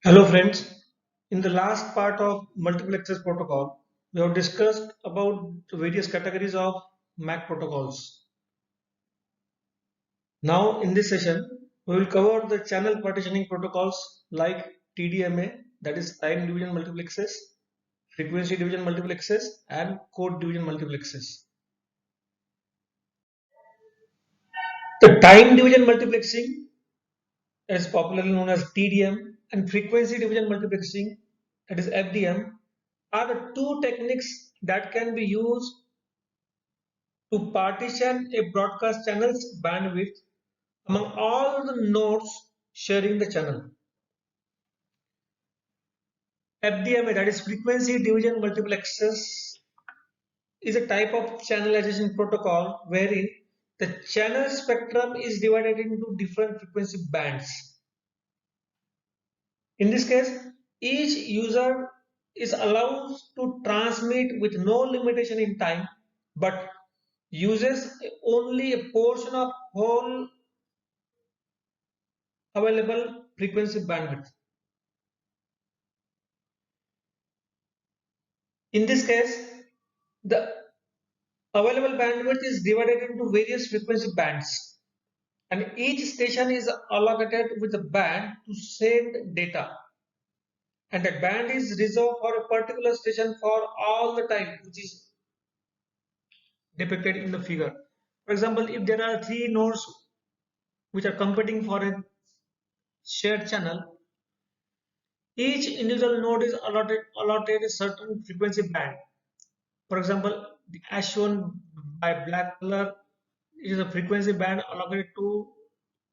Hello friends, in the last part of multiple access protocol, we have discussed about the various categories of MAC protocols. Now in this session, we will cover the channel partitioning protocols like TDMA, that is time division multiple access, frequency division multiple access, and code division multiple access. The time division multiplexing is popularly known as TDM and frequency division multiplexing, that is FDM, are the two techniques that can be used to partition a broadcast channel's bandwidth among all the nodes sharing the channel. FDMA, that is frequency division multiple access, is a type of channelization protocol wherein the channel spectrum is divided into different frequency bands. In this case, each user is allowed to transmit with no limitation in time, but uses only a portion of whole available frequency bandwidth. In this case, the available bandwidth is divided into various frequency bands, and each station is allocated with a band to send data, and that band is reserved for a particular station for all the time, which is depicted in the figure. For example, if there are three nodes which are competing for a shared channel, each individual node is allotted a certain frequency band. For example, as shown by black color, it is a frequency band allocated to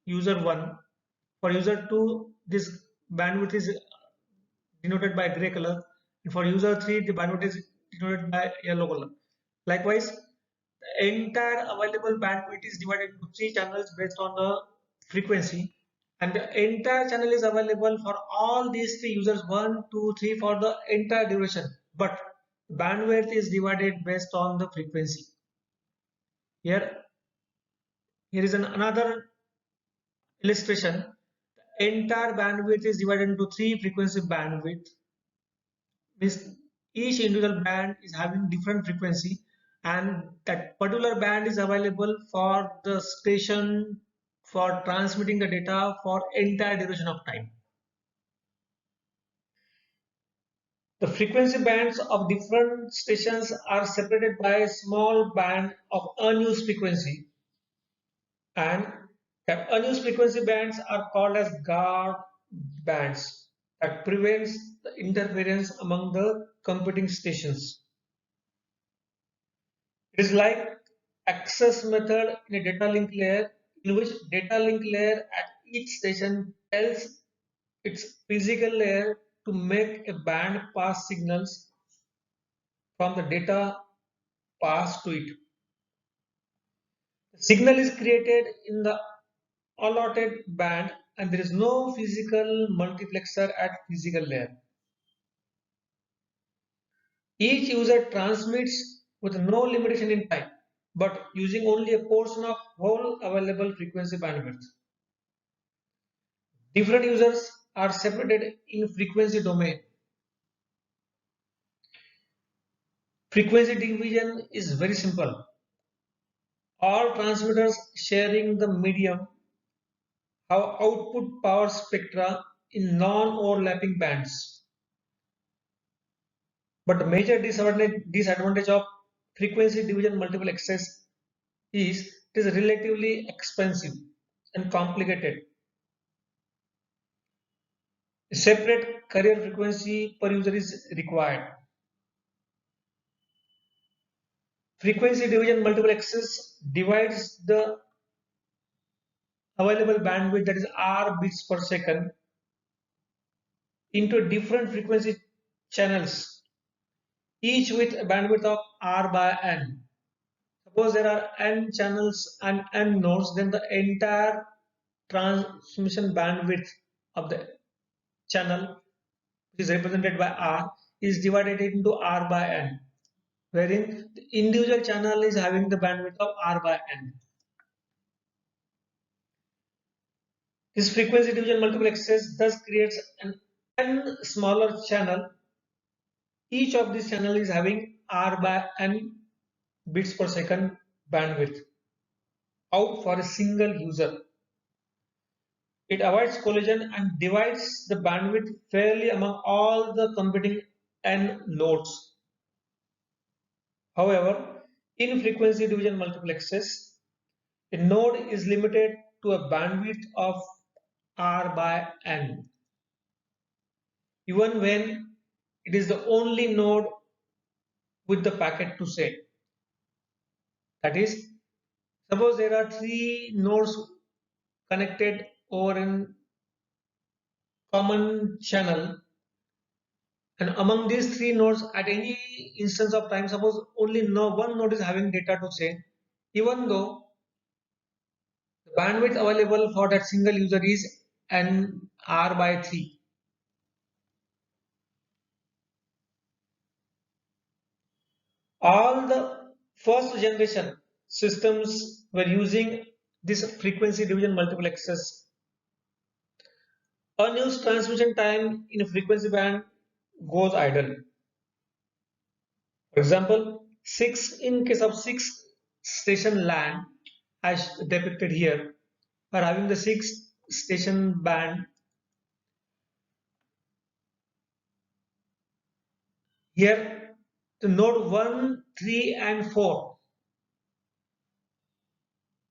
user 1. For user 2, this bandwidth is denoted by gray color, and for user 3, the bandwidth is denoted by yellow color. Likewise, the entire available bandwidth is divided into three channels based on the frequency, and the entire channel is available for all these three users 1, 2, 3 for the entire duration, but bandwidth is divided based on the frequency. Here is another illustration. The entire bandwidth is divided into three frequency bandwidth. Means each individual band is having different frequency, and that particular band is available for the station for transmitting the data for entire duration of time. The frequency bands of different stations are separated by a small band of unused frequency, and that unused frequency bands are called as guard bands that prevents the interference among the competing stations. It is like access method in a data link layer, in which data link layer at each station tells its physical layer to make a band pass signals from the data passed to it. The signal is created in the allotted band, and there is no physical multiplexer at physical layer. Each user transmits with no limitation in time, but using only a portion of whole available frequency bandwidth. Different users are separated in frequency domain. Frequency division is very simple. All transmitters sharing the medium have output power spectra in non-overlapping bands. But the major disadvantage of frequency division multiple access is it is relatively expensive and complicated. A separate carrier frequency per user is required. Frequency division multiple access divides the available bandwidth, that is R bits per second, into different frequency channels, each with a bandwidth of R by N. Suppose there are N channels and N nodes, then the entire transmission bandwidth of the channel, which is represented by R, is divided into R by N, wherein the individual channel is having the bandwidth of R by N. This frequency division multiple access thus creates an n smaller channel. Each of these channel is having R by n bits per second bandwidth out for a single user. It avoids collision and divides the bandwidth fairly among all the competing n nodes. However, in frequency division multiplexes, a node is limited to a bandwidth of R by n, even when it is the only node with the packet to send. That is, suppose there are three nodes connected over a common channel, and among these three nodes at any instance of time, suppose only one node is having data to send, even though the bandwidth available for that single user is n r by 3. All the first generation systems were using this frequency division multiplexers. Unused transmission time in a frequency band goes idle. For example, in case of 6 station LAN, as depicted here, are having the 6 station band. Here, the node 1, 3, and 4.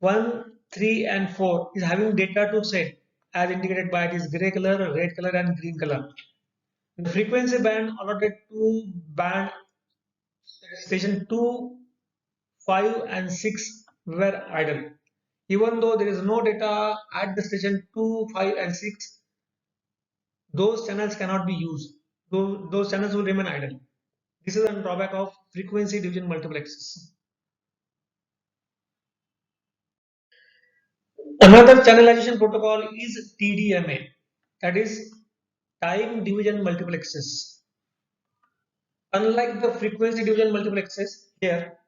1, 3, and 4 is having data to send as indicated by this gray color, red color, and green color. The frequency band allotted to band station 2, 5, and 6 were idle. Even though there is no data at the station 2, 5, and 6, those channels cannot be used. Those channels will remain idle. This is a drawback of frequency division multiplexes. Another channelization protocol is TDMA, that is time division multiplexes. Unlike the frequency division multiplexes, here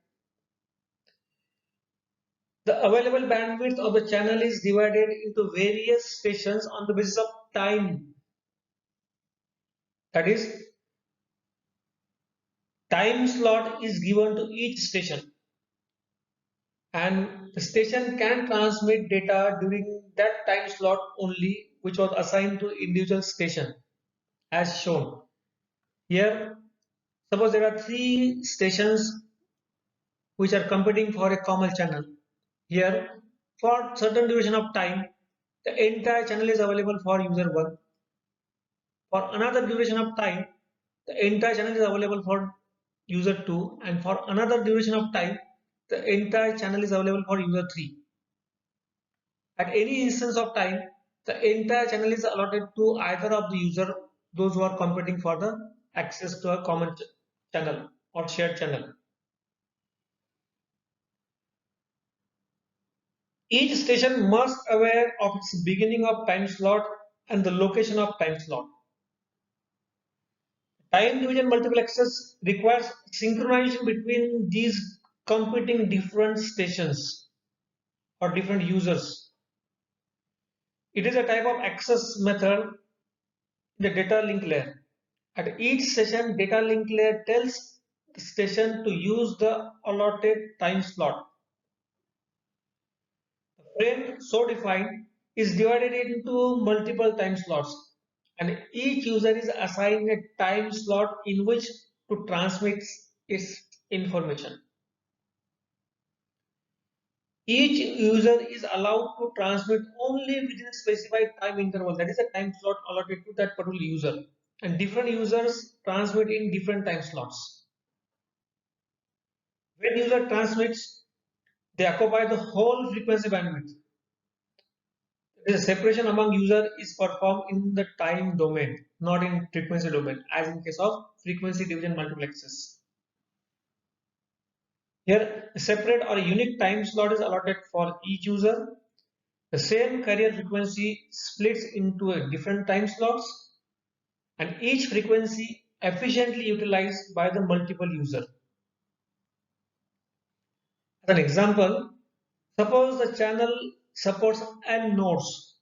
the available bandwidth of the channel is divided into various stations on the basis of time. That is, time slot is given to each station, and the station can transmit data during that time slot only, which was assigned to individual station, as shown. Here, suppose there are three stations which are competing for a common channel. Here, for certain duration of time, the entire channel is available for user 1. For another duration of time, the entire channel is available for user 2, and for another duration of time, the entire channel is available for user 3. At any instance of time, the entire channel is allotted to either of the user, those who are competing for the access to a common channel or shared channel. Each station must aware of its beginning of time slot and the location of time slot. Time division multiplexes requires synchronization between these competing different stations or different users. It is a type of access method in the data link layer. At each session, data link layer tells the station to use the allotted time slot. The frame so defined is divided into multiple time slots, and each user is assigned a time slot in which to transmit its information. Each user is allowed to transmit only within a specified time interval, that is a time slot allotted to that particular user, and different users transmit in different time slots. When user transmits, they occupy the whole frequency bandwidth. The separation among user is performed in the time domain, not in frequency domain, as in case of frequency division multiplexes. Here, a separate or a unique time slot is allotted for each user. The same carrier frequency splits into a different time slots, and each frequency efficiently utilized by the multiple user. As an example, suppose the channel supports n nodes.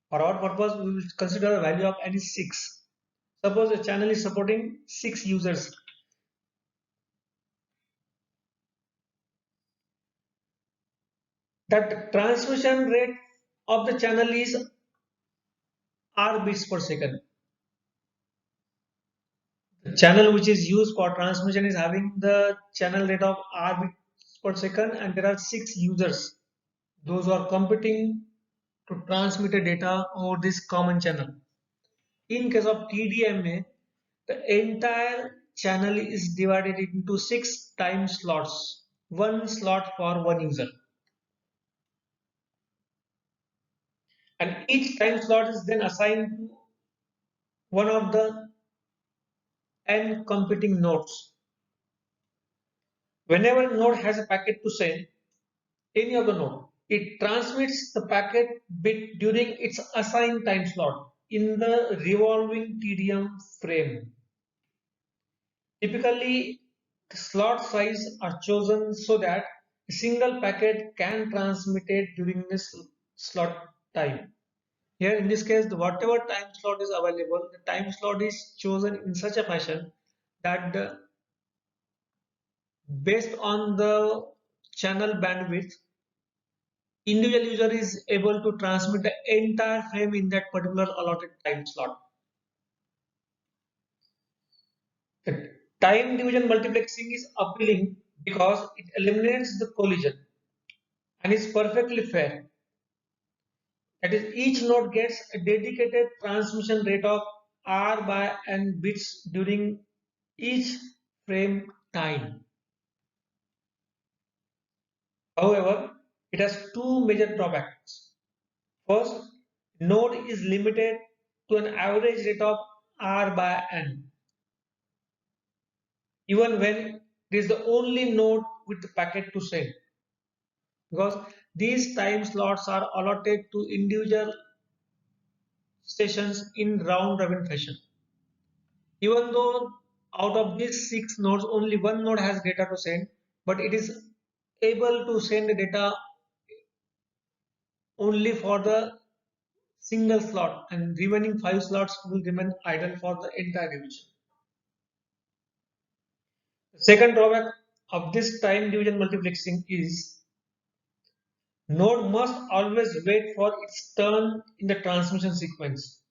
For our purpose, we will consider the value of any 6. Suppose a channel is supporting 6 users. That transmission rate of the channel is R bits per second. The channel which is used for transmission is having the channel rate of R bits per second, and there are 6 users. Those who are competing to transmit the data over this common channel. In case of TDMA, the entire channel is divided into 6 time slots, one slot for one user. And each time slot is then assigned to one of the n competing nodes. Whenever a node has a packet to send, any of the node, it transmits the packet bit during its assigned time slot in the revolving TDM frame. Typically, the slot size are chosen so that a single packet can transmit it during this slot time. Here in this case, whatever time slot is available, the time slot is chosen in such a fashion that based on the channel bandwidth, individual user is able to transmit the entire frame in that particular allotted time slot. The time division multiplexing is appealing because it eliminates the collision and is perfectly fair. That is, each node gets a dedicated transmission rate of R by n bits during each frame time. However, it has two major drawbacks. First, node is limited to an average rate of R by n, even when it is the only node with the packet to send, because these time slots are allotted to individual stations in round robin fashion. Even though out of these 6 nodes, only one node has data to send, but it is able to send the data only for the single slot, and remaining 5 slots will remain idle for the entire division. The second drawback of this time division multiplexing is node must always wait for its turn in the transmission sequence.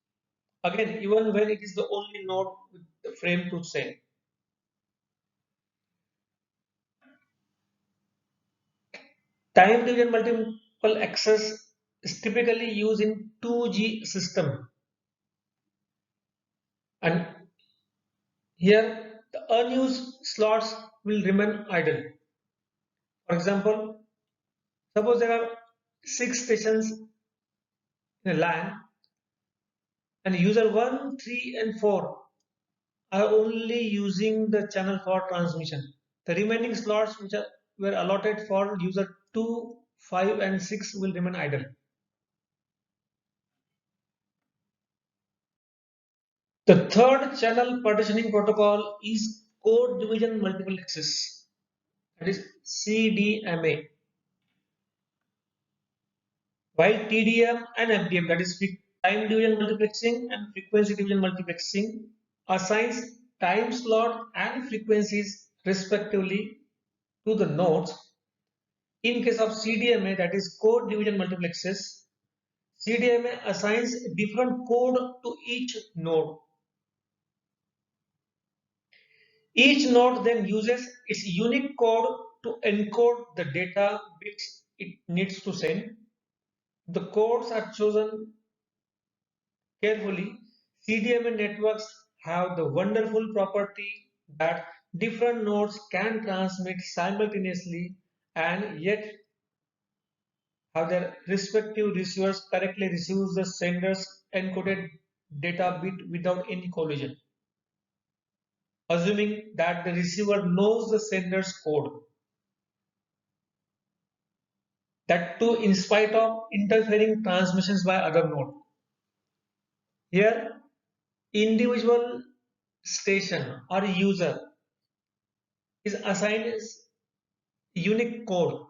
Again, even when it is the only node with the frame to send. Time division multiple access is typically used in 2G system, and here the unused slots will remain idle. For example, suppose there are 6 stations in a LAN and user 1, 3 and 4 are only using the channel for transmission. The remaining slots which were allotted for user 2, 5 and 6 will remain idle. The third channel partitioning protocol is code division multiple access, that is CDMA. While TDM and FDM, that is time division multiplexing and frequency division multiplexing, assigns time slot and frequencies respectively to the nodes. In case of CDMA, that is code division multiplexes, CDMA assigns different code to each node. Each node then uses its unique code to encode the data bits it needs to send. The codes are chosen carefully. CDMA networks have the wonderful property that different nodes can transmit simultaneously and yet have their respective receivers correctly receive the sender's encoded data bit without any collision, assuming that the receiver knows the sender's code. That too in spite of interfering transmissions by other node. Here, individual station or user is assigned a unique code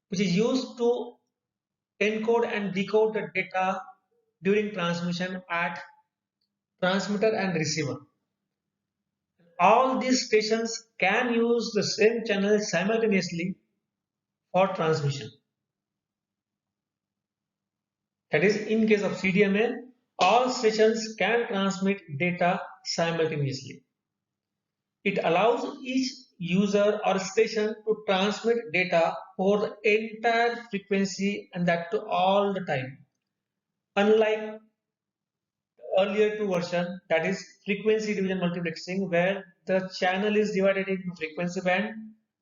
which is used to encode and decode the data during transmission at transmitter and receiver. All these stations can use the same channel simultaneously for transmission. That is, in case of CDMA, all stations can transmit data simultaneously. It allows each user or station to transmit data over the entire frequency, and that to all the time. Unlike earlier two version, that is frequency division multiplexing, where the channel is divided into frequency band,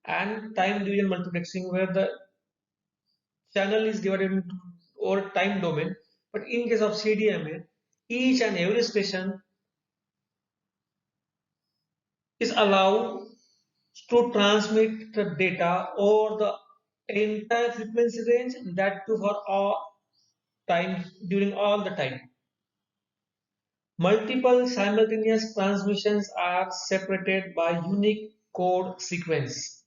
and time division multiplexing, where the channel is divided into or time domain. But in case of CDMA, each and every station is allowed to transmit the data over the entire frequency range, that too for all times during all the time. Multiple simultaneous transmissions are separated by unique code sequence,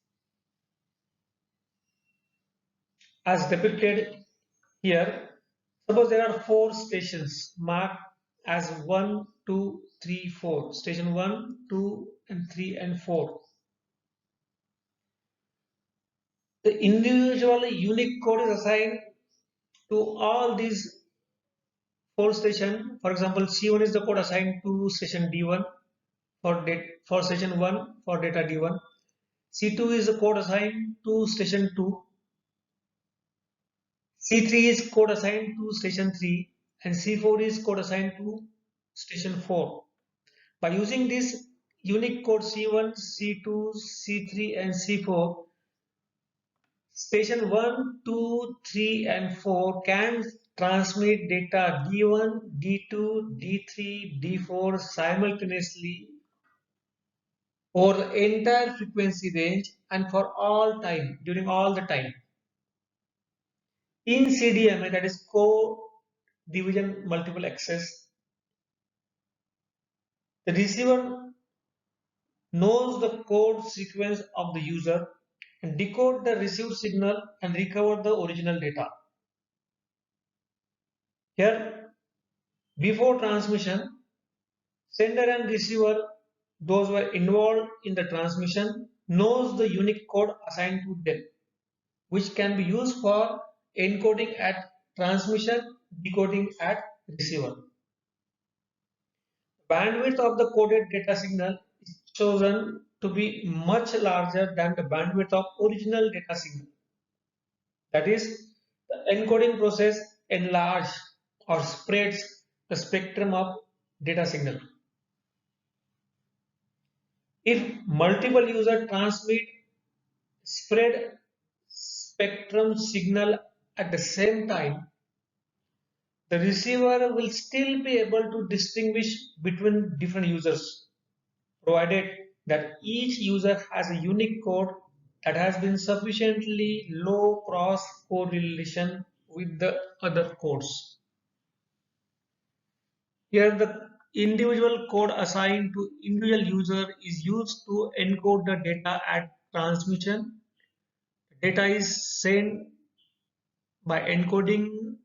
as depicted here. Suppose there are four stations marked as 1, 2, 3, 4. Station 1, 2, and 3, and 4. The individual unique code is assigned to all these four stations. For example, C1 is the code assigned to station D1 for station 1 for data D1. C2 is the code assigned to station 2. C3 is code assigned to station 3, and C4 is code assigned to station 4. By using this unique code C1, C2, C3, and C4, station 1, 2, 3, and 4 can transmit data D1, D2, D3, D4 simultaneously over the entire frequency range and for all time, during all the time. In CDMA, that is code division multiple access, the receiver knows the code sequence of the user and decode the received signal and recover the original data. Here, before transmission, sender and receiver, those who are involved in the transmission, knows the unique code assigned to them, which can be used for encoding at transmission, decoding at receiver. Bandwidth of the coded data signal is chosen to be much larger than the bandwidth of original data signal. That is, the encoding process enlarges or spreads the spectrum of data signal. If multiple users transmit spread spectrum signal at the same time, the receiver will still be able to distinguish between different users, provided that each user has a unique code that has been sufficiently low cross correlation with the other codes. Here the individual code assigned to individual user is used to encode the data at transmission. Data is sent by encoding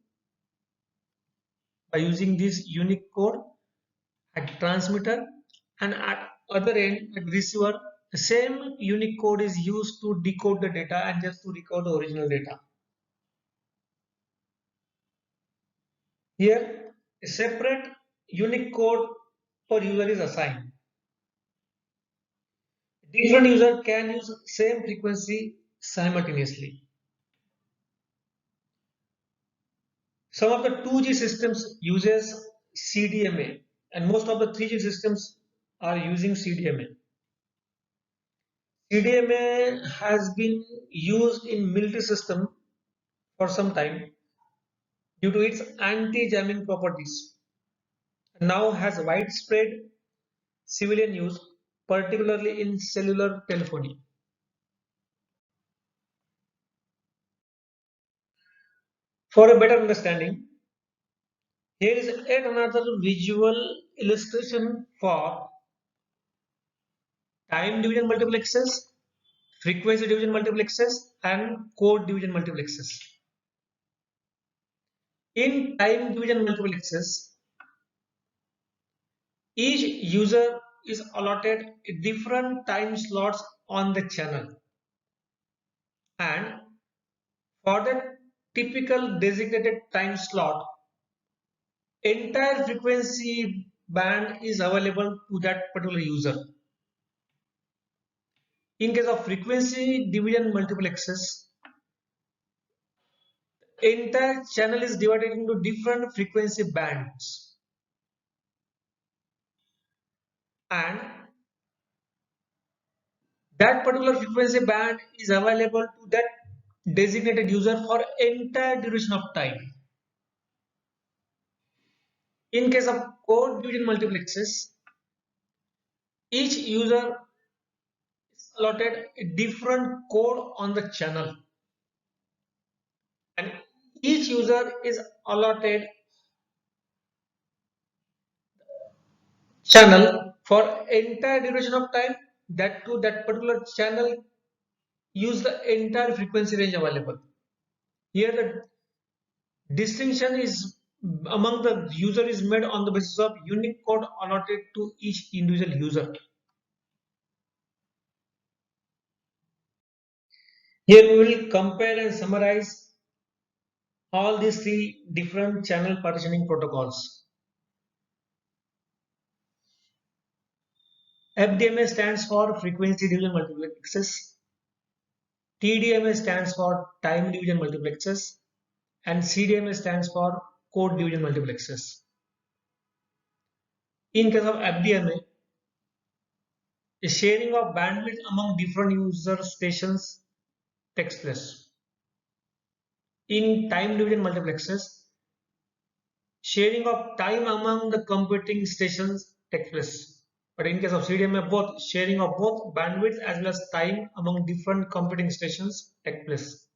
by using this unique code at transmitter, and at other end at receiver the same unique code is used to decode the data and just to recover the original data. Here a separate unique code per user is assigned. Different user can use same frequency simultaneously. Some of the 2G systems uses CDMA, and most of the 3G systems are using CDMA. CDMA has been used in military system for some time due to its anti-jamming properties, and now has widespread civilian use, particularly in cellular telephony. For a better understanding, here is yet another visual illustration for time division multiplexes, frequency division multiplexes, and code division multiplexes. In time division multiple access, each user is allotted different time slots on the channel, and for the typical designated time slot, entire frequency band is available to that particular user. In case of frequency division multiple access, entire channel is divided into different frequency bands, and that particular frequency band is available to that designated user for entire duration of time. In case of code division multiple access, each user is allotted a different code on the channel, and each user is allotted channel for entire duration of time. That to that particular channel use the entire frequency range available. Here the distinction is among the user is made on the basis of unique code allotted to each individual user. Here we will compare and summarize all these three different channel partitioning protocols. FDMA stands for frequency division multiple access, TDMA stands for time division multiple access, and CDMA stands for code division multiple access. In case of FDMA, a sharing of bandwidth among different user stations takes place. In time division multiple access, sharing of time among the computing stations takes place. But in case of CDMA, both sharing of both bandwidth as well as time among different computing stations take place.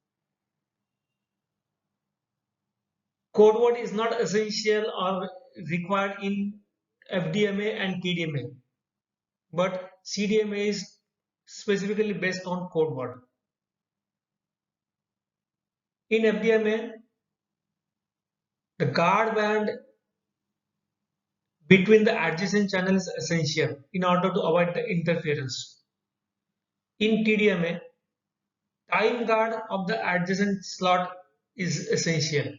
Code word is not essential or required in FDMA and TDMA, but CDMA is specifically based on code word. In FDMA, the guard band between the adjacent channels is essential in order to avoid the interference. In TDMA, time guard of the adjacent slot is essential.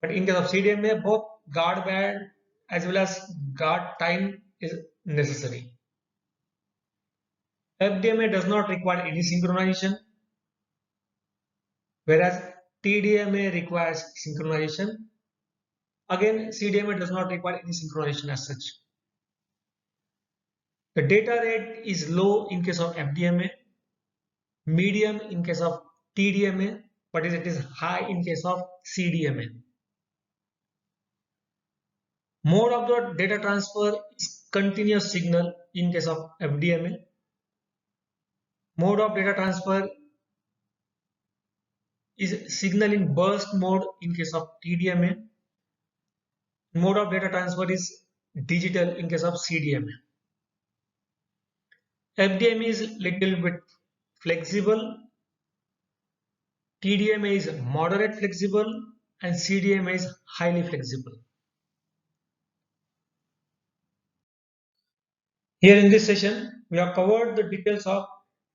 But in case of CDMA, both guard band as well as guard time is necessary. FDMA does not require any synchronization, whereas TDMA requires synchronization. Again, CDMA does not require any synchronization as such. The data rate is low in case of FDMA, medium in case of TDMA, but it is high in case of CDMA. Mode of the data transfer is continuous signal in case of FDMA. Mode of data transfer is signal in burst mode in case of TDMA. Mode of data transfer is digital in case of CDMA. FDMA is little bit flexible, TDMA is moderate flexible, and CDMA is highly flexible. Here in this session, we have covered the details of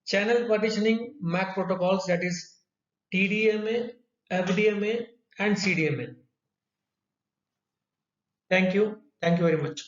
channel partitioning MAC protocols, that is TDMA, FDMA, and CDMA. Thank you. Thank you very much.